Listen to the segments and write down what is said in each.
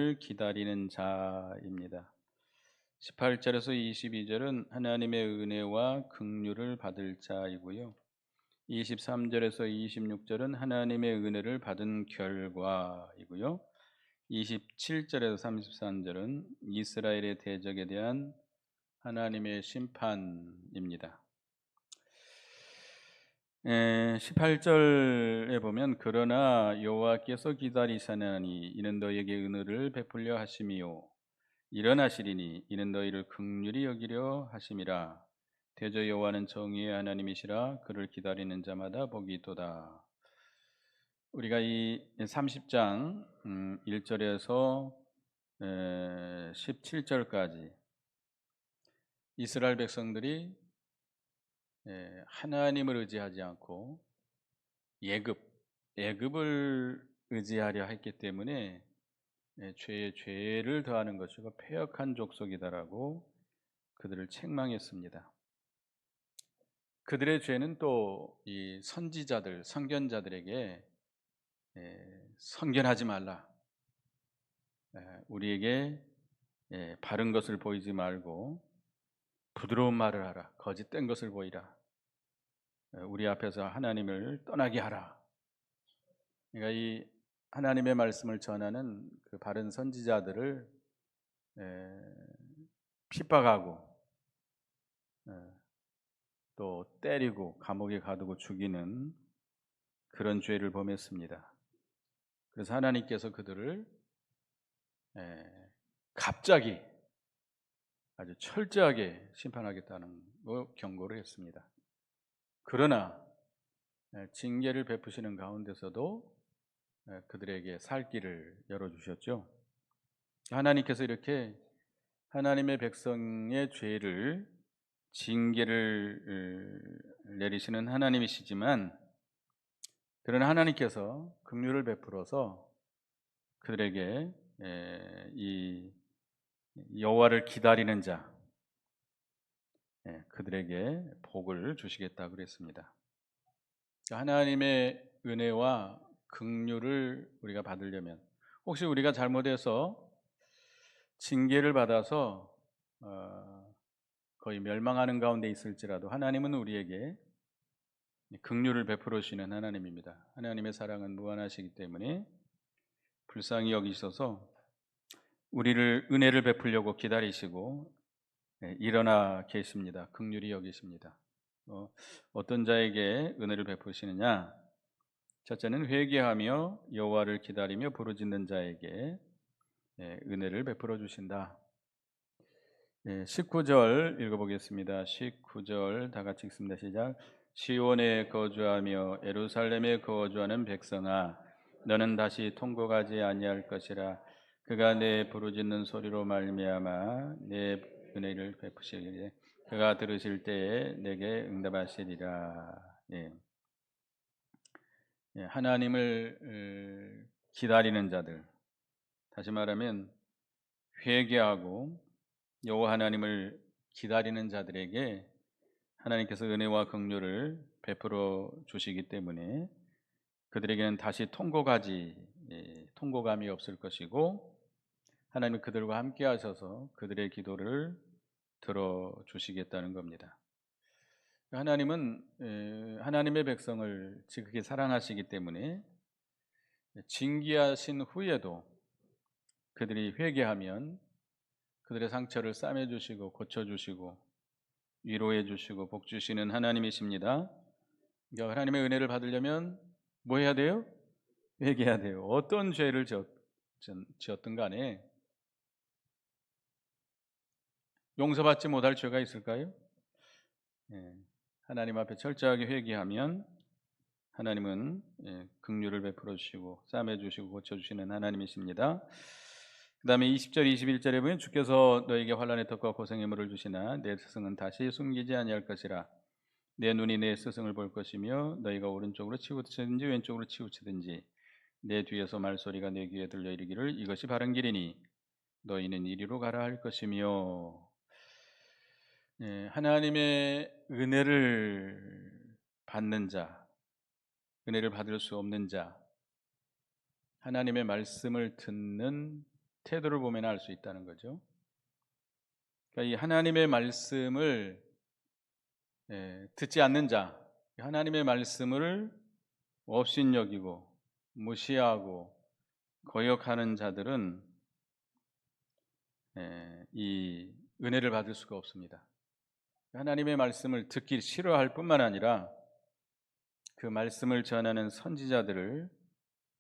하나님을 기다리는 자입니다. 18절에서 22절은 하나님의 은혜와 긍휼을 받을 자이고요. 23절에서 26절은 하나님의 은혜를 받은 결과이고요. 27절에서 33절은 이스라엘의 대적에 대한 하나님의 심판입니다. 18절에 보면 그러나 여호와께서 기다리사나니 이는 너희에게 은혜를 베풀려 하심이요 일어나시리니 이는 너희를 긍휼히 여기려 하심이라. 대저 여호와는 정의의 하나님이시라. 그를 기다리는 자마다 복이 있도다. 우리가 이 30장 1절에서 17절까지 이스라엘 백성들이 하나님을 의지하지 않고 예급을 의지하려 했기 때문에 죄에 죄를 더하는 것이고 패역한 족속이다라고 그들을 책망했습니다. 그들의 죄는 또 이 선지자들, 선견자들에게 선견하지 말라. 우리에게 바른 것을 보이지 말고 부드러운 말을 하라. 거짓된 것을 보이라. 우리 앞에서 하나님을 떠나게 하라. 그러니까 이 하나님의 말씀을 전하는 그 바른 선지자들을 핍박하고 또 때리고 감옥에 가두고 죽이는 그런 죄를 범했습니다. 그래서 하나님께서 그들을 갑자기 아주 철저하게 심판하겠다는 경고를 했습니다. 그러나 징계를 베푸시는 가운데서도 그들에게 살 길을 열어주셨죠. 하나님께서 이렇게 하나님의 백성의 죄를 징계를 내리시는 하나님이시지만 그러나 하나님께서 긍휼을 베풀어서 그들에게 이 여호와를 기다리는 자 그들에게 복을 주시겠다고 그랬습니다. 하나님의 은혜와 긍휼을 우리가 받으려면 혹시 우리가 잘못해서 징계를 받아서 거의 멸망하는 가운데 있을지라도 하나님은 우리에게 긍휼을 베풀어 주시는 하나님입니다. 하나님의 사랑은 무한하시기 때문에 불쌍히 여기셔서 우리를 은혜를 베풀려고 기다리시고 일어나 계십니다. 긍휼히 여기십니다. 어떤 자에게 은혜를 베푸시느냐? 첫째는 회개하며 여호와를 기다리며 부르짖는 자에게 은혜를 베풀어 주신다. 19절 읽어보겠습니다. 19절 다 같이 읽습니다. 시작. 시온에 거주하며 예루살렘에 거주하는 백성아, 너는 다시 통곡하지 아니할 것이라. 그가 내 부르짖는 소리로 말미암아 내 은혜를 베푸시기에 그가 들으실 때에 내게 응답하시리라. 하나님을 기다리는 자들, 다시 말하면 회개하고 여호와 하나님을 기다리는 자들에게 하나님께서 은혜와 긍휼을 베풀어 주시기 때문에 그들에게는 다시 통곡감이 없을 것이고 하나님은 그들과 함께 하셔서 그들의 기도를 들어주시겠다는 겁니다. 하나님은 하나님의 백성을 지극히 사랑하시기 때문에 징계하신 후에도 그들이 회개하면 그들의 상처를 싸매주시고 고쳐주시고 위로해주시고 복주시는 하나님이십니다. 그러니까 하나님의 은혜를 받으려면 뭐 해야 돼요? 회개해야 돼요. 어떤 죄를 지었든 간에 용서받지 못할 죄가 있을까요? 하나님 앞에 철저하게 회개하면 하나님은 긍휼을 베풀어 주시고 싸매 주시고 고쳐 주시는 하나님이십니다. 그 다음에 20절 21절에 보면 주께서 너에게 환난의 덕과 고생의 물을 주시나 내 스승은 다시 숨기지 아니할 것이라. 내 눈이 내 스승을 볼 것이며 너희가 오른쪽으로 치우치든지 왼쪽으로 치우치든지 내 뒤에서 말소리가 내 귀에 들려 이르기를 이것이 바른 길이니 너희는 이리로 가라 할 것이며. 하나님의 은혜를 받는 자, 은혜를 받을 수 없는 자, 하나님의 말씀을 듣는 태도를 보면 알 수 있다는 거죠. 그러니까 이 하나님의 말씀을 듣지 않는 자, 하나님의 말씀을 업신여기고 무시하고 거역하는 자들은 이 은혜를 받을 수가 없습니다. 하나님의 말씀을 듣기 싫어할 뿐만 아니라 그 말씀을 전하는 선지자들을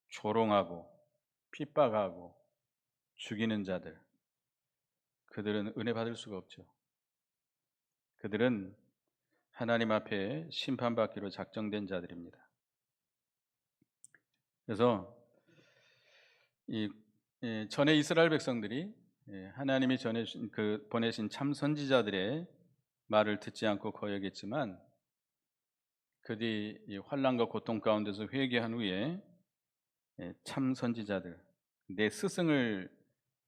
조롱하고 핍박하고 죽이는 자들, 그들은 은혜 받을 수가 없죠. 그들은 하나님 앞에 심판받기로 작정된 자들입니다. 그래서 전에 이스라엘 백성들이 하나님이 보내신 참 선지자들의 말을 듣지 않고 거역했지만 그들이 이 환난과 고통 가운데서 회개한 후에 참 선지자들, 내 스승을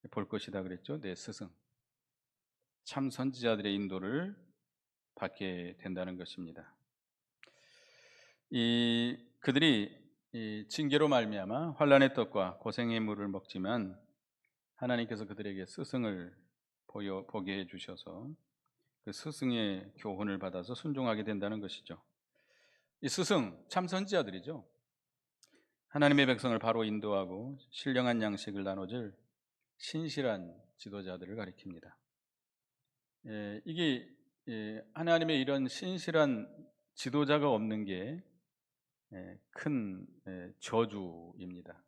볼 것이다 그랬죠. 내 스승, 참 선지자들의 인도를 받게 된다는 것입니다. 그들이 이 징계로 말미암아 환난의 떡과 고생의 물을 먹지만 하나님께서 그들에게 스승을 보게 해주셔서 그 스승의 교훈을 받아서 순종하게 된다는 것이죠. 이 스승, 참 선지자들이죠. 하나님의 백성을 바로 인도하고 신령한 양식을 나눠줄 신실한 지도자들을 가리킵니다. 이게 하나님의 이런 신실한 지도자가 없는 게 큰 저주입니다.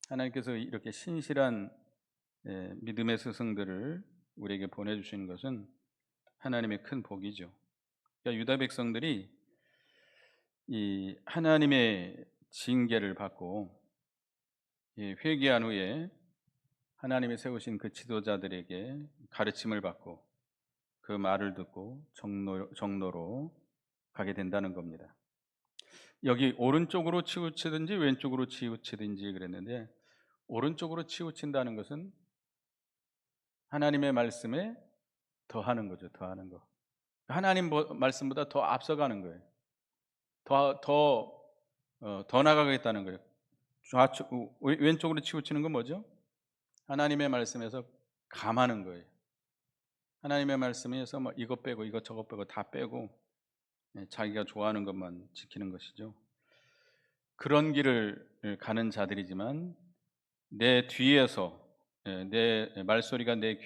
하나님께서 이렇게 신실한 믿음의 스승들을 우리에게 보내주시는 것은 하나님의 큰 복이죠. 그러니까 유다 백성들이 이 하나님의 징계를 받고 회개한 후에 하나님이 세우신 그 지도자들에게 가르침을 받고 그 말을 듣고 정로로 가게 된다는 겁니다. 여기 오른쪽으로 치우치든지 왼쪽으로 치우치든지 그랬는데 오른쪽으로 치우친다는 것은 하나님의 말씀에 더하는 거죠. 더하는 거. 하나님 말씀보다 더 앞서가는 거예요. 더 나가겠다는 거예요. 왼쪽으로 치우치는 건 뭐죠? 하나님의 말씀에서 감하는 거예요. 하나님의 말씀에서 뭐 이것 빼고 이것 저것 빼고 다 빼고 자기가 좋아하는 것만 지키는 것이죠. 그런 길을 가는 자들이지만 내 뒤에서 내 말소리가 내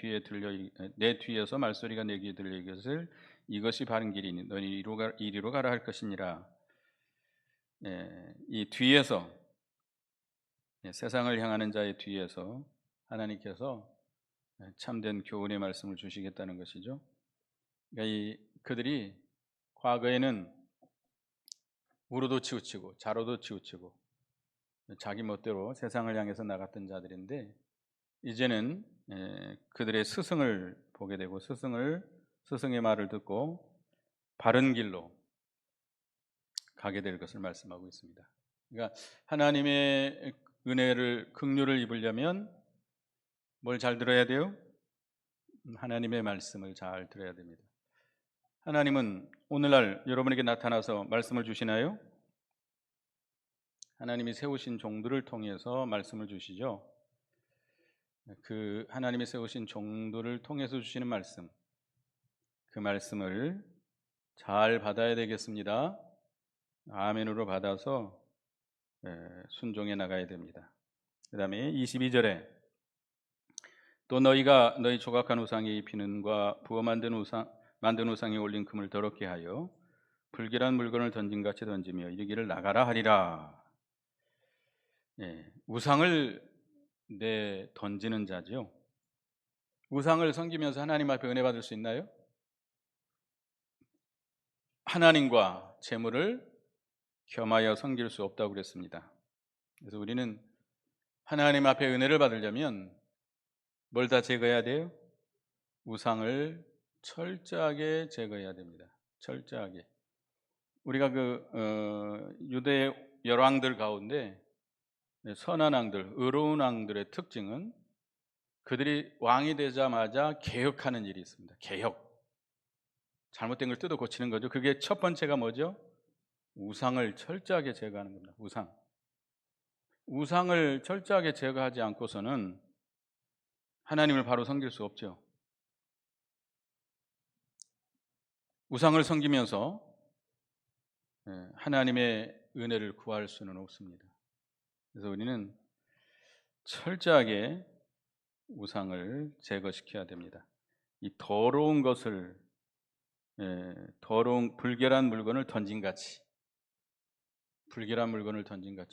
뒤에서 말소리가 내 귀에 들려 이것을 이것이 바른 길이니 너희 이리로 가라 할 것이니라. 이 뒤에서 세상을 향하는 자의 뒤에서 하나님께서 참된 교훈의 말씀을 주시겠다는 것이죠. 그러니까 그들이 과거에는 우로도 치우치고 좌로도 치우치고 자기 멋대로 세상을 향해서 나갔던 자들인데 이제는 그들의 스승을 보게 되고 스승의 말을 듣고 바른 길로 가게 될 것을 말씀하고 있습니다. 그러니까 하나님의 은혜를 긍휼을 입으려면 뭘 잘 들어야 돼요? 하나님의 말씀을 잘 들어야 됩니다. 하나님은 오늘날 여러분에게 나타나서 말씀을 주시나요? 하나님이 세우신 종들을 통해서 말씀을 주시죠. 그 하나님이 세우신 종들을 통해서 주시는 말씀, 그 말씀을 잘 받아야 되겠습니다. 아멘으로 받아서 순종해 나가야 됩니다. 그 다음에 22절에 또 너희가 너희 조각한 우상의 비는과 부어 만든 우상에 올린 금을 더럽게 하여 불결한 물건을 던진같이 던지며 이르기를 나가라 하리라. 우상을 던지는 자죠. 우상을 섬기면서 하나님 앞에 은혜 받을 수 있나요? 하나님과 재물을 겸하여 섬길 수 없다고 그랬습니다. 그래서 우리는 하나님 앞에 은혜를 받으려면 뭘 다 제거해야 돼요? 우상을 철저하게 제거해야 됩니다. 철저하게. 우리가 유대 열왕들 가운데 선한 왕들, 의로운 왕들의 특징은 그들이 왕이 되자마자 개혁하는 일이 있습니다. 개혁. 잘못된 걸 뜯어 고치는 거죠. 그게 첫 번째가 뭐죠? 우상을 철저하게 제거하는 겁니다. 우상을 철저하게 제거하지 않고서는 하나님을 바로 섬길 수 없죠. 우상을 섬기면서 하나님의 은혜를 구할 수는 없습니다. 그래서 우리는 철저하게 우상을 제거시켜야 됩니다. 이 더러운 것을 더러운 불결한 물건을 던진같이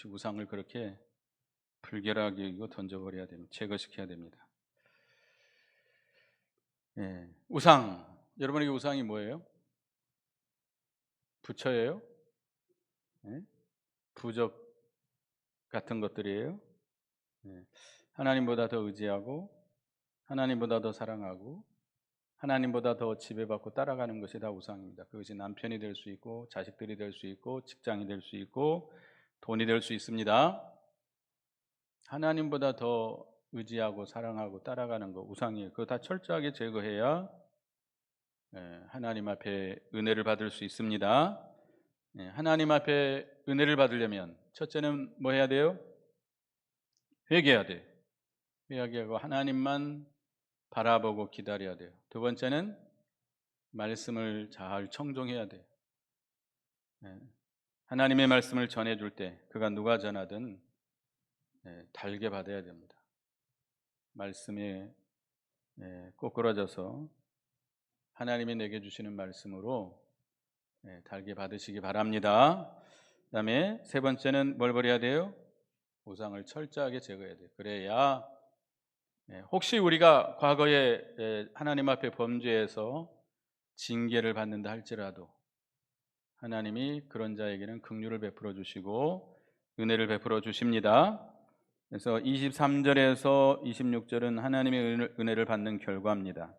우상을 그렇게 불결하게 여기고 던져버려야 됩니다. 제거시켜야 됩니다. 우상, 여러분에게 우상이 뭐예요? 부처예요? 부적 같은 것들이에요? 하나님보다 더 의지하고 하나님보다 더 사랑하고 하나님보다 더 지배받고 따라가는 것이 다 우상입니다. 그것이 남편이 될 수 있고 자식들이 될 수 있고 직장이 될 수 있고 돈이 될 수 있습니다. 하나님보다 더 의지하고 사랑하고 따라가는 거 우상이에요. 그거 다 철저하게 제거해야 하나님 앞에 은혜를 받을 수 있습니다. 하나님 앞에 은혜를 받으려면 첫째는 뭐 해야 돼요? 회개해야 돼요. 회개하고 하나님만 바라보고 기다려야 돼요. 두 번째는 말씀을 잘 청종해야 돼요. 하나님의 말씀을 전해줄 때 그가 누가 전하든 달게 받아야 됩니다. 말씀에 꼬꾸라져서 하나님이 내게 주시는 말씀으로 달게 받으시기 바랍니다. 그 다음에 세 번째는 뭘 버려야 돼요? 우상을 철저하게 제거해야 돼요. 그래야 혹시 우리가 과거에 하나님 앞에 범죄해서 징계를 받는다 할지라도 하나님이 그런 자에게는 긍휼을 베풀어 주시고 은혜를 베풀어 주십니다. 그래서 23절에서 26절은 하나님의 은혜를 받는 결과입니다.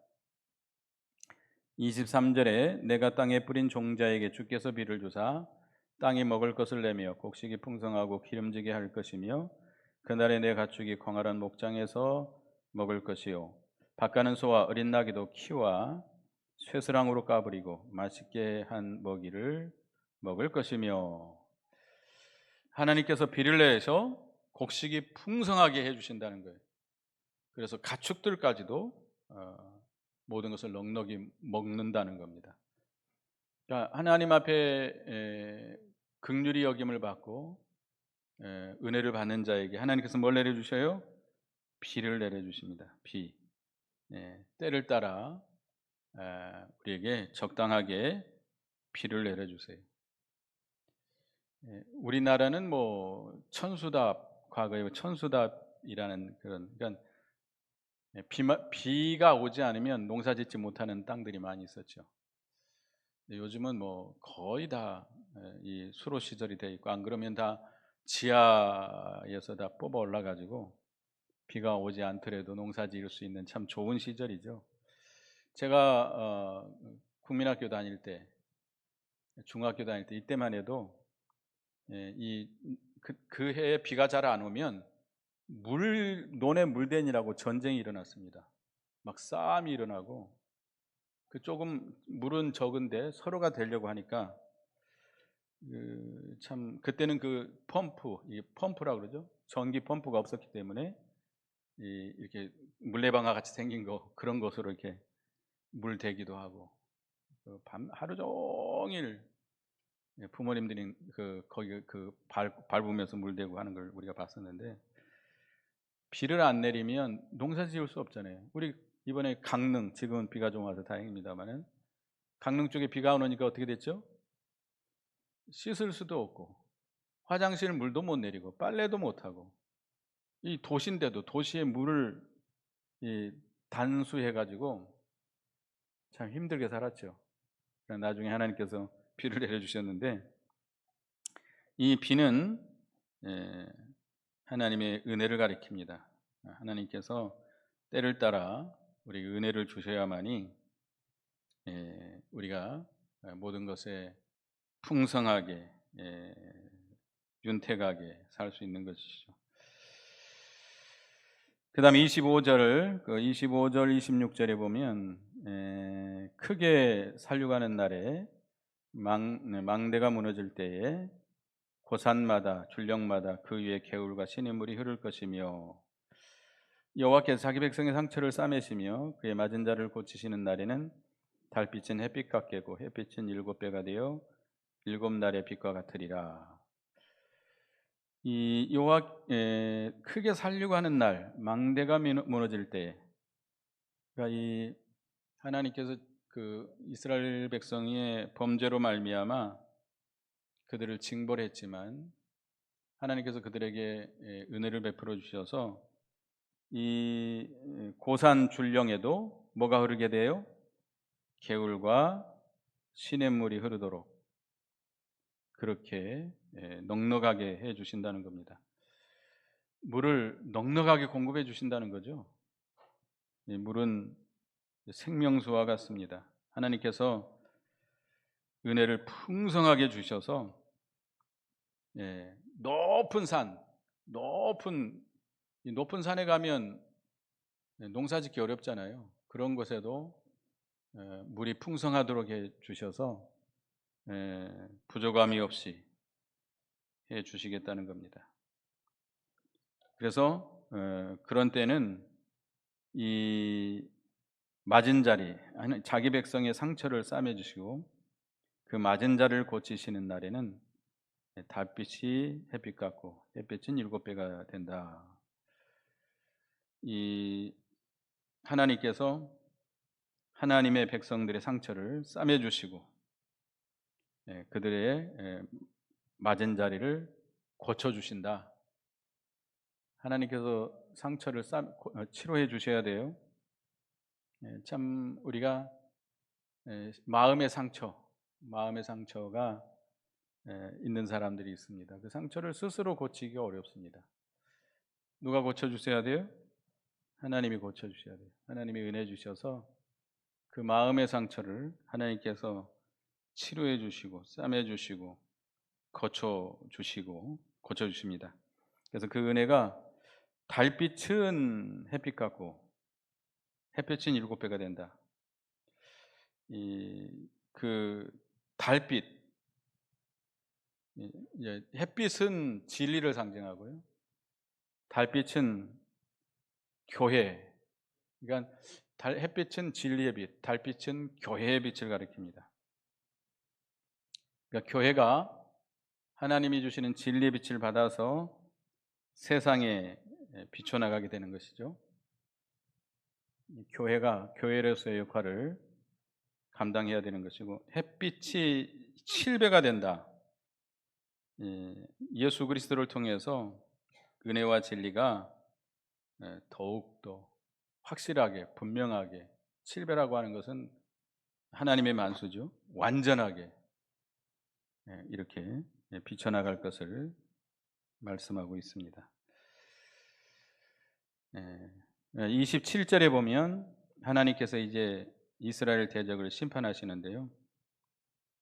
23절에 내가 땅에 뿌린 종자에게 주께서 비를 주사 땅이 먹을 것을 내며 곡식이 풍성하고 기름지게 할 것이며 그날에 내 가축이 광활한 목장에서 먹을 것이요 밭가는 소와 어린 나귀도 키와 쇠스랑으로 까부리고 맛있게 한 먹이를 먹을 것이며 하나님께서 비를 내서 곡식이 풍성하게 해주신다는 거예요. 그래서 가축들까지도 모든 것을 넉넉히 먹는다는 겁니다. 그러니까 하나님 앞에 긍휼히 여김을 받고 은혜를 받는 자에게 하나님께서 뭘 내려주셔요? 비를 내려주십니다. 비. 때를 따라 우리에게 적당하게 비를 내려주세요. 우리나라는 뭐 천수답, 과거에 천수답이라는 그런 그러니까 비가 오지 않으면 농사짓지 못하는 땅들이 많이 있었죠. 요즘은 뭐 거의 다 이 수로 시설이 돼 있고 안 그러면 다 지하에서 다 뽑아 올라가지고 비가 오지 않더라도 농사 지을 수 있는 참 좋은 시절이죠. 제가 국민학교 다닐 때, 중학교 다닐 때 이때만 해도 그 해에 비가 잘 안 오면 논에 물대니라고 전쟁이 일어났습니다. 막 싸움이 일어나고 그 조금 물은 적은데 서로가 되려고 하니까 참 그때는 그 펌프라고 그러죠. 전기 펌프가 없었기 때문에 이렇게 물레방아 같이 생긴 거 그런 것으로 이렇게 물 대기도 하고 하루 종일 부모님들이 거기 밟으면서 물 대고 하는 걸 우리가 봤었는데 비를 안 내리면 농사 지을 수 없잖아요. 우리 이번에 강릉 지금은 비가 좀 와서 다행입니다만은 강릉 쪽에 비가 안 오니까 어떻게 됐죠? 씻을 수도 없고 화장실 물도 못 내리고 빨래도 못 하고 이 도시인데도 도시의 물을 단수해 가지고 참 힘들게 살았죠. 나중에 하나님께서 비를 내려 주셨는데 이 비는 하나님의 은혜를 가리킵니다. 하나님께서 때를 따라 우리 은혜를 주셔야만이 우리가 모든 것에 풍성하게 윤택하게 살 수 있는 것이죠. 그 다음에 25절 26절에 보면 크게 살육하는 날에 망대가 무너질 때에 고산마다 줄령마다 그 위에 개울과 시냇물이 흐를 것이며 여호와께서 자기 백성의 상처를 싸매시며 그의 맞은 자를 고치시는 날에는 달빛은 햇빛 같게고 햇빛은 7배가 되어 7날의 빛과 같으리라. 이 크게 살려고 하는 날, 망대가 무너질 때, 그러니까 이 하나님께서 그 이스라엘 백성의 범죄로 말미암아 그들을 징벌했지만 하나님께서 그들에게 은혜를 베풀어 주셔서 이 고산 줄령에도 뭐가 흐르게 돼요? 개울과 시냇물이 흐르도록 그렇게 넉넉하게 해 주신다는 겁니다. 물을 넉넉하게 공급해 주신다는 거죠. 이 물은 생명수와 같습니다. 하나님께서 은혜를 풍성하게 주셔서 높은 산, 높은 산에 가면 농사짓기 어렵잖아요. 그런 곳에도 물이 풍성하도록 해 주셔서 부족함이 없이 해 주시겠다는 겁니다. 그래서 그런 때는 이 맞은 자리, 자기 백성의 상처를 싸매 주시고 그 맞은 자를 고치시는 날에는 달빛이 햇빛 같고 햇빛은 7배가 된다. 이 하나님께서 하나님의 백성들의 상처를 싸매 주시고 그들의 맞은 자리를 고쳐 주신다. 하나님께서 상처를 치료해 주셔야 돼요. 참 우리가 마음의 상처가 있는 사람들이 있습니다. 그 상처를 스스로 고치기가 어렵습니다. 누가 고쳐 주셔야 돼요? 하나님이 고쳐 주셔야 돼요. 하나님이 은혜 주셔서 그 마음의 상처를 하나님께서 치료해 주시고 싸매 주시고 고쳐 주십니다. 그래서 그 은혜가 달빛은 햇빛 같고 햇빛은 7배가 된다. 그 달빛, 이제 햇빛은 진리를 상징하고요. 달빛은 교회. 그러니까 햇빛은 진리의 빛, 달빛은 교회의 빛을 가리킵니다. 그러니까 교회가 하나님이 주시는 진리의 빛을 받아서 세상에 비춰나가게 되는 것이죠. 교회가 교회로서의 역할을 감당해야 되는 것이고 햇빛이 7배가 된다. 예수 그리스도를 통해서 은혜와 진리가 더욱더 확실하게 분명하게 7배라고 하는 것은 하나님의 만수죠. 완전하게 이렇게 비춰나갈 것을 말씀하고 있습니다. 27절에 보면 하나님께서 이제 이스라엘 대적을 심판하시는데요.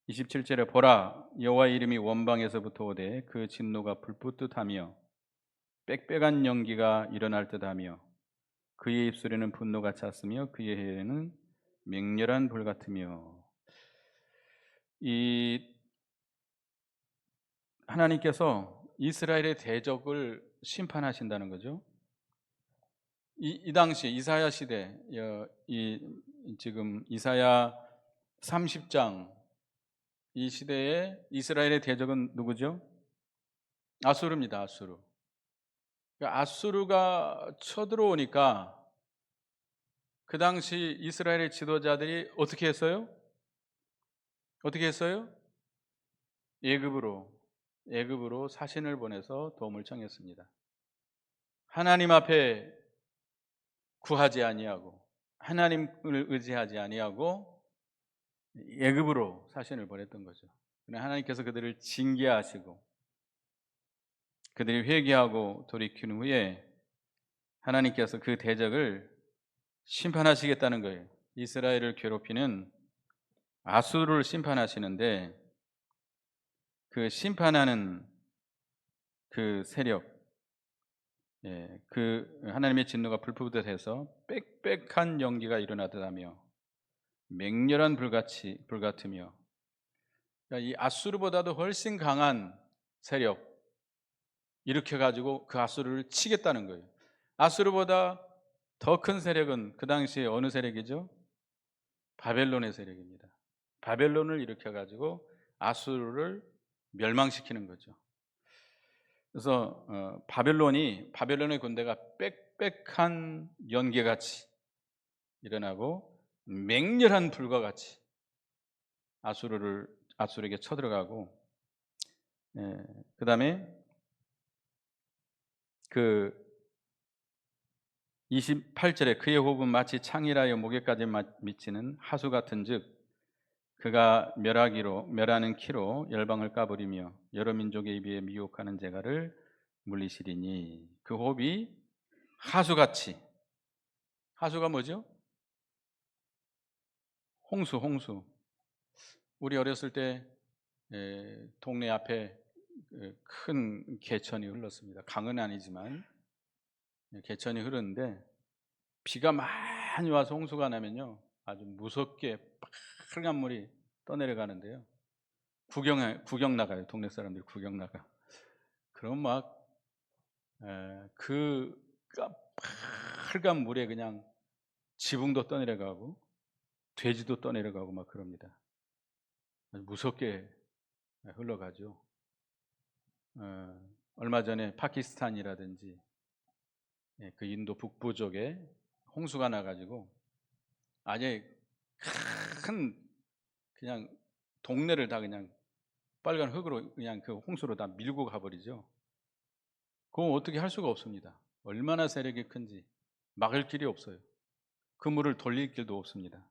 27절에 보라 여호와의 이름이 원방에서부터 오되 그 진노가 불붙듯하며 빽빽한 연기가 일어날 듯하며 그의 입술에는 분노가 찼으며 그의 혀에는 맹렬한 불 같으며. 이 하나님께서 이스라엘의 대적을 심판하신다는 거죠. 이 당시 이사야 시대, 지금 이사야 30장 이 시대에 이스라엘의 대적은 누구죠? 아수르입니다. 아수르. 그러니까 아수르가 쳐들어오니까 그 당시 이스라엘의 지도자들이 어떻게 했어요? 애굽으로 사신을 보내서 도움을 청했습니다. 하나님 앞에 구하지 아니하고 하나님을 의지하지 아니하고 애굽으로 사신을 보냈던 거죠. 하나님께서 그들을 징계하시고 그들이 회개하고 돌이킨 후에 하나님께서 그 대적을 심판하시겠다는 거예요. 이스라엘을 괴롭히는 아수르를 심판하시는데 그 심판하는 그 세력, 그 하나님의 진노가 불붙어서 빽빽한 연기가 일어나듯하며 맹렬한 불 같으며, 그러니까 이 아수르보다도 훨씬 강한 세력 일으켜 가지고 그 아수르를 치겠다는 거예요. 아수르보다 더 큰 세력은 그 당시에 어느 세력이죠? 바벨론의 세력입니다. 바벨론을 일으켜 가지고 아수르를 멸망시키는 거죠. 그래서 바벨론의 군대가 빽빽한 연개같이 일어나고 맹렬한 불과 같이 아수르에게 쳐들어가고, 그다음에 그 28절에 그의 호흡은 마치 창이라여 목에까지 미치는 하수 같은즉 그가 멸하는 키로 열방을 까버리며 여러 민족의 입에 미혹하는 재갈을 물리시리니. 그 호흡이 하수같이. 하수가 뭐죠? 홍수. 우리 어렸을 때 동네 앞에 큰 개천이 흘렀습니다. 강은 아니지만 개천이 흐르는데 비가 많이 와서 홍수가 나면요 아주 무섭게 빨간 물이 떠내려가는데요. 구경 나가요. 동네 사람들이 구경 나가. 그럼 막 그 빨간 물에 그냥 지붕도 떠내려가고 돼지도 떠내려가고 막 그럽니다. 아주 무섭게 흘러가죠. 얼마 전에 파키스탄이라든지 그 인도 북부 쪽에 홍수가 나가지고 아예 큰 그냥 동네를 다 그냥 빨간 흙으로 그냥 그 홍수로 다 밀고 가버리죠. 그거 어떻게 할 수가 없습니다. 얼마나 세력이 큰지 막을 길이 없어요. 그 물을 돌릴 길도 없습니다.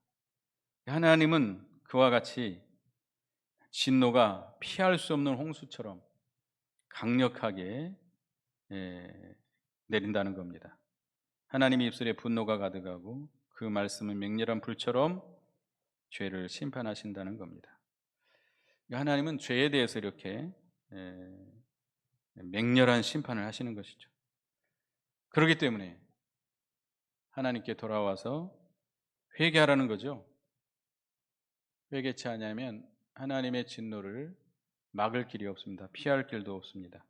하나님은 그와 같이 진노가 피할 수 없는 홍수처럼 강력하게 내린다는 겁니다. 하나님의 입술에 분노가 가득하고 그 말씀은 맹렬한 불처럼 죄를 심판하신다는 겁니다. 하나님은 죄에 대해서 이렇게 맹렬한 심판을 하시는 것이죠. 그렇기 때문에 하나님께 돌아와서 회개하라는 거죠. 회개치 않으면 하나님의 진노를 막을 길이 없습니다. 피할 길도 없습니다.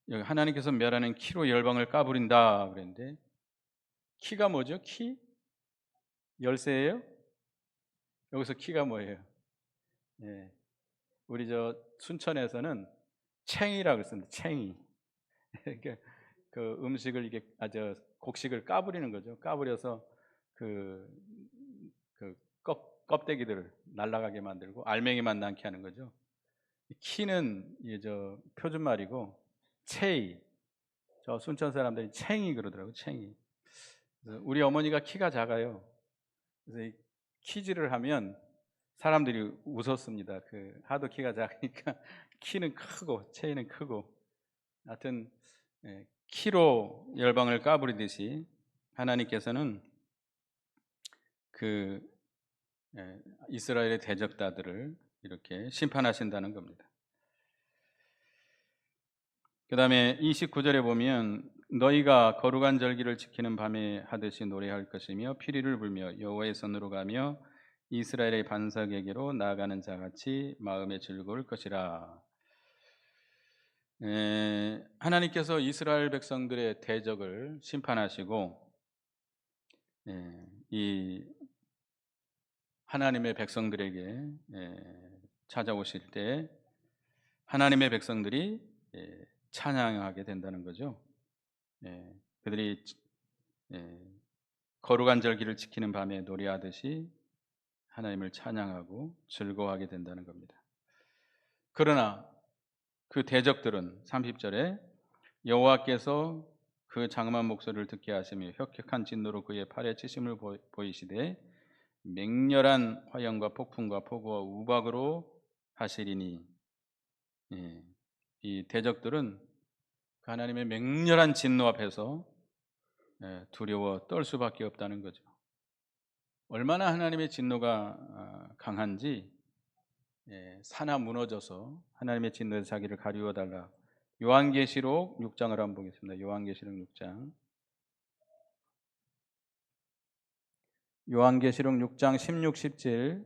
여기 하나님께서 멸하는 키로 열방을 까부린다 그랬는데, 키가 뭐죠? 키? 열쇠예요? 여기서 키가 뭐예요? 예. 우리 순천에서는 챙이라고 씁니다. 챙이. 그러니까 그 음식을 이게 곡식을 까부리는 거죠. 까부려서 그 껍데기들을 날아가게 만들고 알맹이만 남게 하는 거죠. 키는 표준말이고 체이. 저 순천 사람들이 챙이 그러더라고요. 챙이. 우리 어머니가 키가 작아요. 그래서 이 키질을 하면 사람들이 웃었습니다. 하도 키가 작으니까 키는 크고 체이는 크고. 하여튼 키로 열방을 까부리듯이 하나님께서는 이스라엘의 대적자들을 이렇게 심판하신다는 겁니다. 그 다음에 29절에 보면 너희가 거룩한 절기를 지키는 밤에 하듯이 노래할 것이며 피리를 불며 여호와의 손으로 가며 이스라엘의 반석에게로 나아가는 자같이 마음에 즐거울 것이라. 하나님께서 이스라엘 백성들의 대적을 심판하시고 이 하나님의 백성들에게 찾아오실 때 하나님의 백성들이 찬양하게 된다는 거죠. 그들이 거룩한 절기를 지키는 밤에 노래하듯이 하나님을 찬양하고 즐거워하게 된다는 겁니다. 그러나 그 대적들은 30절에 여호와께서 그 장엄한 목소리를 듣게 하시며 혁혁한 진노로 그의 팔에 치심을 보이시되 맹렬한 화염과 폭풍과 폭우와 우박으로 하시리니. 이 대적들은 하나님의 맹렬한 진노 앞에서 두려워 떨 수밖에 없다는 거죠. 얼마나 하나님의 진노가 강한지 산하 무너져서 하나님의 진노에서 자기를 가리워 달라. 요한계시록 6장을 한번 보겠습니다. 요한계시록 6장. 요한계시록 6장 16, 17.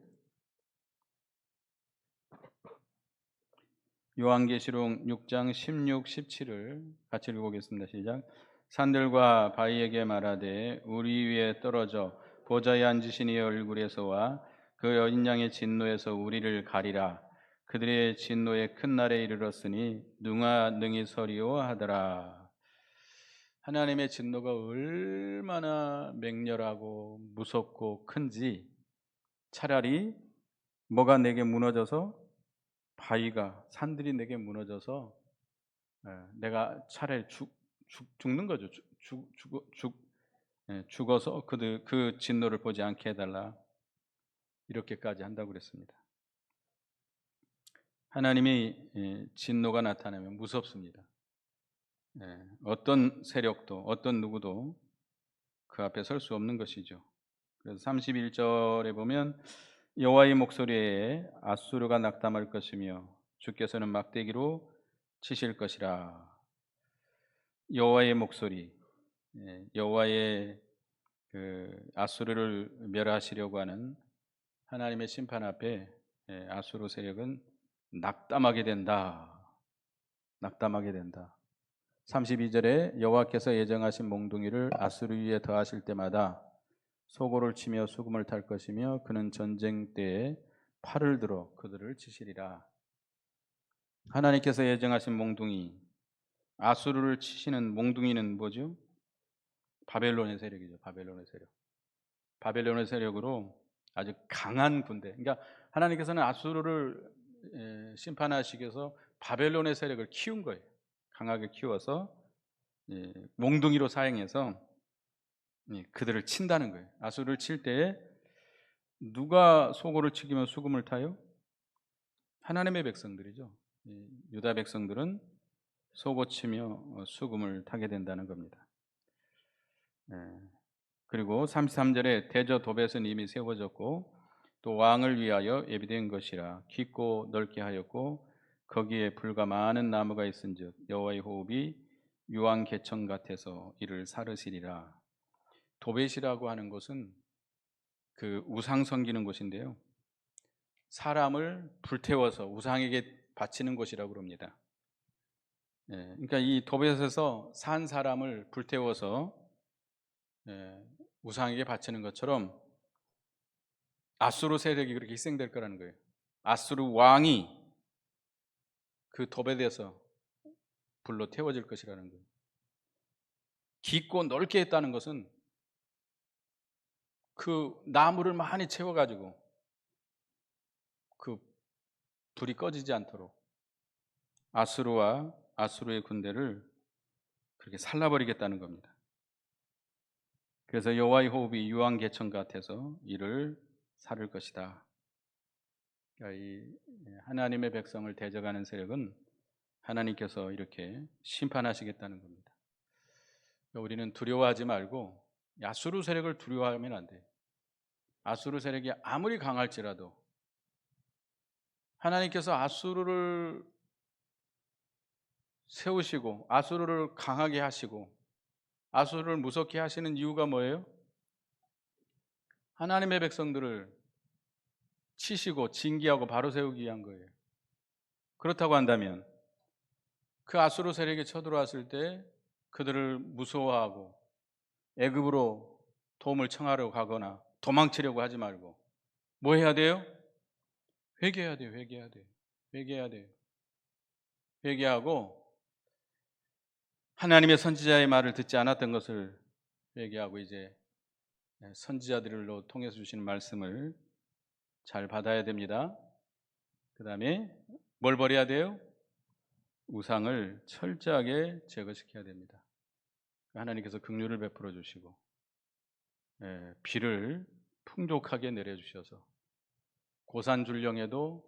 요한계시록 6장 16, 17을 같이 읽어보겠습니다. 시작. 산들과 바위에게 말하되 우리 위에 떨어져 보좌에 앉으신 이의 얼굴에서와 그 어린 양의 진노에서 우리를 가리라. 그들의 진노의 큰 날에 이르렀으니 누가 능히 서리오 하더라. 하나님의 진노가 얼마나 맹렬하고 무섭고 큰지 차라리 뭐가 내게 무너져서 바위가 산들이 내게 무너져서 내가 차라리 죽는 거죠. 죽어서 그 진노를 보지 않게 해달라. 이렇게까지 한다고 그랬습니다. 하나님이 진노가 나타나면 무섭습니다. 어떤 세력도 어떤 누구도 그 앞에 설 수 없는 것이죠. 그래서 31절에 보면 여호와의 목소리에 아수르가 낙담할 것이며 주께서는 막대기로 치실 것이라. 여호와의 목소리, 여호와의 그 아수르를 멸하시려고 하는 하나님의 심판 앞에 아수르 세력은 낙담하게 된다. 낙담하게 된다. 32절에 여호와께서 예정하신 몽둥이를 아수르 위에 더하실 때마다 소고를 치며 수금을 탈 것이며 그는 전쟁 때에 팔을 들어 그들을 치시리라. 하나님께서 예정하신 몽둥이, 아수르를 치시는 몽둥이는 뭐죠? 바벨론의 세력이죠. 바벨론의 세력. 바벨론의 세력으로 아주 강한 군대. 그러니까 하나님께서는 아수르를 심판하시기 위해서 바벨론의 세력을 키운 거예요. 강하게 키워서 몽둥이로 사용해서 그들을 친다는 거예요. 아수르를 칠 때에 누가 소고를 치기면 수금을 타요? 하나님의 백성들이죠. 유다 백성들은 소고 치며 수금을 타게 된다는 겁니다. 그리고 33절에 대저 도벳은 이미 세워졌고 또 왕을 위하여 예비된 것이라. 깊고 넓게 하였고 거기에 불과 많은 나무가 있은즉 여호와의 호흡이 유황 개천 같아서 이를 사르시리라. 도벳이라고 하는 곳은 그 우상 섬기는 곳인데요, 사람을 불태워서 우상에게 바치는 곳이라고 합니다. 그러니까 이 도벳에서 산 사람을 불태워서 우상에게 바치는 것처럼 아수르 세력이 그렇게 희생될 거라는 거예요. 아수르 왕이 그 도벳에서 불로 태워질 것이라는 거예요. 깊고 넓게 했다는 것은 그 나무를 많이 채워가지고 그 불이 꺼지지 않도록 아수르와 아수르의 군대를 그렇게 살라버리겠다는 겁니다. 그래서 여호와의 호흡이 유황 개천 같아서 이를 살을 것이다. 그러니까 이 하나님의 백성을 대적하는 세력은 하나님께서 이렇게 심판하시겠다는 겁니다. 우리는 두려워하지 말고 아수르 세력을 두려워하면 안 돼. 아수르 세력이 아무리 강할지라도 하나님께서 아수르를 세우시고 아수르를 강하게 하시고 아수르를 무섭게 하시는 이유가 뭐예요? 하나님의 백성들을 치시고 징계하고 바로 세우기 위한 거예요. 그렇다고 한다면 그 아수르 세력이 쳐들어왔을 때 그들을 무서워하고 애굽으로 도움을 청하려고 가거나 도망치려고 하지 말고 뭐 해야 돼요? 회개해야 돼요. 회개해야 돼요. 회개해야 돼요. 회개하고 하나님의 선지자의 말을 듣지 않았던 것을 회개하고 이제 선지자들로 통해서 주시는 말씀을 잘 받아야 됩니다. 그 다음에 뭘 버려야 돼요? 우상을 철저하게 제거시켜야 됩니다. 하나님께서 긍휼을 베풀어 주시고 비를 풍족하게 내려주셔서 고산줄령에도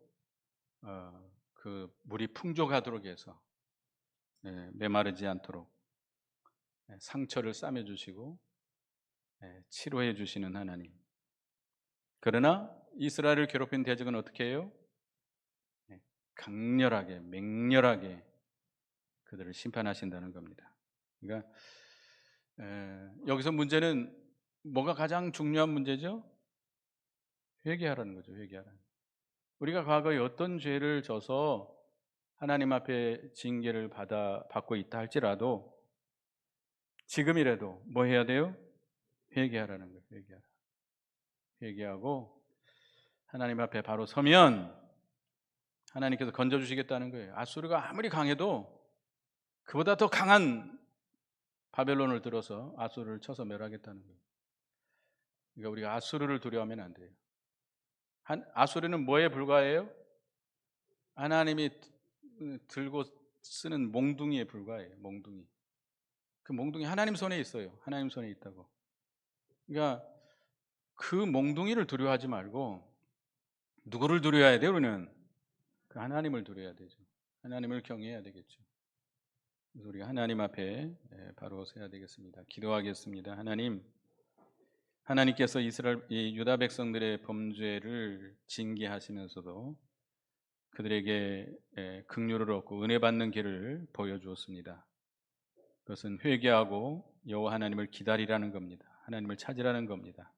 그 물이 풍족하도록 해서 메마르지 않도록 상처를 싸매주시고 치료해 주시는 하나님. 그러나 이스라엘을 괴롭힌 대적은 어떻게 해요? 강렬하게 맹렬하게 그들을 심판하신다는 겁니다. 그러니까 여기서 문제는 뭐가 가장 중요한 문제죠? 회개하라는 거죠. 회개하라는. 우리가 과거에 어떤 죄를 져서 하나님 앞에 징계를 받고 있다 할지라도 지금이라도 뭐 해야 돼요? 회개하라는 거예요. 회개하고 하나님 앞에 바로 서면 하나님께서 건져주시겠다는 거예요. 아수르가 아무리 강해도 그보다 더 강한 바벨론을 들어서 아수르를 쳐서 멸하겠다는 거예요. 그러니까 우리가 아수르를 두려워하면 안 돼요. 아수르는 뭐에 불과해요? 하나님이 들고 쓰는 몽둥이에 불과해요. 몽둥이. 그 몽둥이 하나님 손에 있어요. 하나님 손에 있다고. 그러니까 그 몽둥이를 두려워하지 말고 누구를 두려워해야 돼요? 우리는 그 하나님을 두려워야 되죠. 하나님을 경외해야 되겠죠. 그래서 우리가 하나님 앞에 바로 서야 되겠습니다. 기도하겠습니다. 하나님께서 유다 백성들의 범죄를 징계하시면서도 그들에게 긍휼을 얻고 은혜 받는 길을 보여주었습니다. 그것은 회개하고 여호와 하나님을 기다리라는 겁니다. 하나님을 찾으라는 겁니다.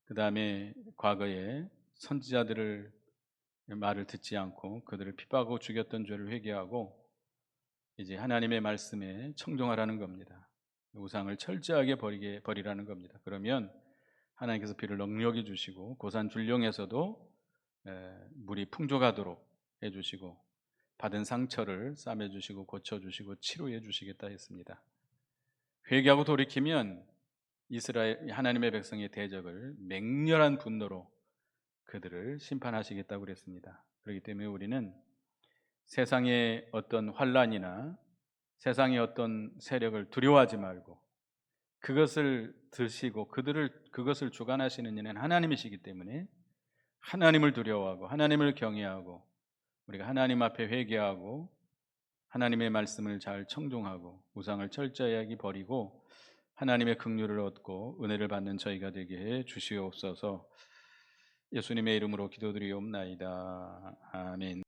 그 다음에 과거에 선지자들을 말을 듣지 않고 그들을 핍박하고 죽였던 죄를 회개하고 이제 하나님의 말씀에 청종하라는 겁니다. 우상을 철저하게 버리라는 겁니다. 그러면 하나님께서 비를 넉넉히 주시고 고산줄령에서도 물이 풍족하도록 해주시고 받은 상처를 싸매주시고 고쳐주시고 치료해 주시겠다 했습니다. 회개하고 돌이키면 이스라엘 하나님의 백성의 대적을 맹렬한 분노로 그들을 심판하시겠다고 그랬습니다. 그렇기 때문에 우리는 세상의 어떤 환란이나 세상의 어떤 세력을 두려워하지 말고 그것을 드시고 그것을 주관하시는 이는 하나님이시기 때문에 하나님을 두려워하고 하나님을 경외하고 우리가 하나님 앞에 회개하고 하나님의 말씀을 잘 청종하고 우상을 철저히 버리고 하나님의 긍휼을 얻고 은혜를 받는 저희가 되게 해 주시옵소서. 예수님의 이름으로 기도드리옵나이다. 아멘.